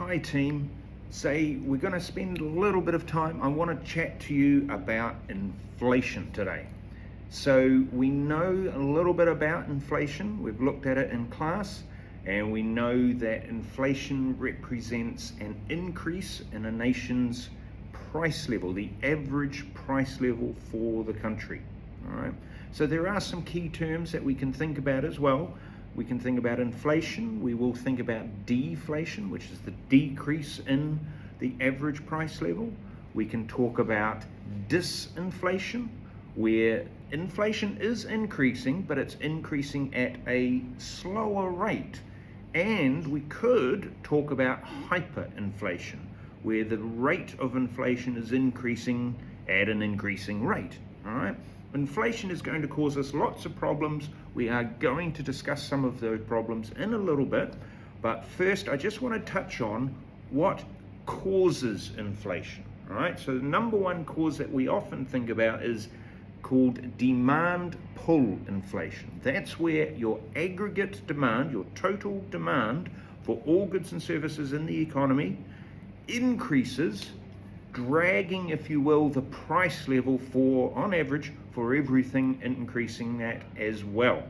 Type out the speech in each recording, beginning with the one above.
Hi team, we're going to spend a little bit of time. I want to chat to you about inflation today. So we know a little bit about inflation, we've looked at it in class, and we know that inflation represents an increase in a nation's price level, the average price level for the country. All right. So there are some key terms that we can think about as well. We can think about inflation. We will think about deflation, which is the decrease in the average price level. We can talk about disinflation, where inflation is increasing, but it's increasing at a slower rate. And we could talk about hyperinflation, where the rate of inflation is increasing at an increasing rate. All right. Inflation is going to cause us lots of problems. We are going to discuss some of those problems in a little bit. But first, I just want to touch on what causes inflation. All right. So the number one cause that we often think about is called demand pull inflation. That's where your aggregate demand, your total demand for all goods and services in the economy increases, dragging, if you will, the price level for, on average, for everything increasing that as well.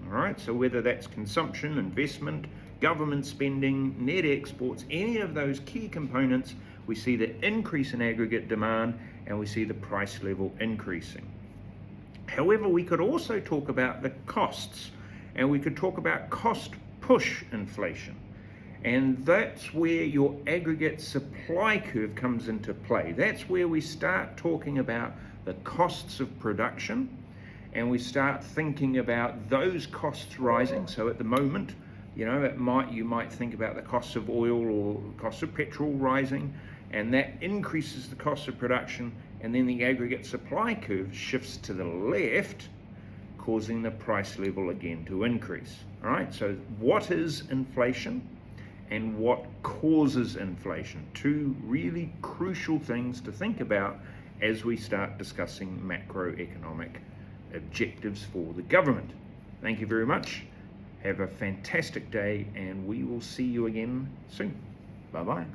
All right, so whether that's consumption, investment, government spending, net exports, any of those key components, we see the increase in aggregate demand and we see the price level increasing. However, we could also talk about the costs, and we could talk about cost push inflation. And that's where your aggregate supply curve comes into play. That's where we start talking about the costs of production, and we start thinking about those costs rising. So at the moment, you might think about the cost of oil or cost of petrol rising, and that increases the cost of production, and then the aggregate supply curve shifts to the left, causing the price level again to increase. All right, so what is inflation? And what causes inflation? Two really crucial things to think about as we start discussing macroeconomic objectives for the government. Thank you very much. Have a fantastic day, and we will see you again soon. Bye-bye.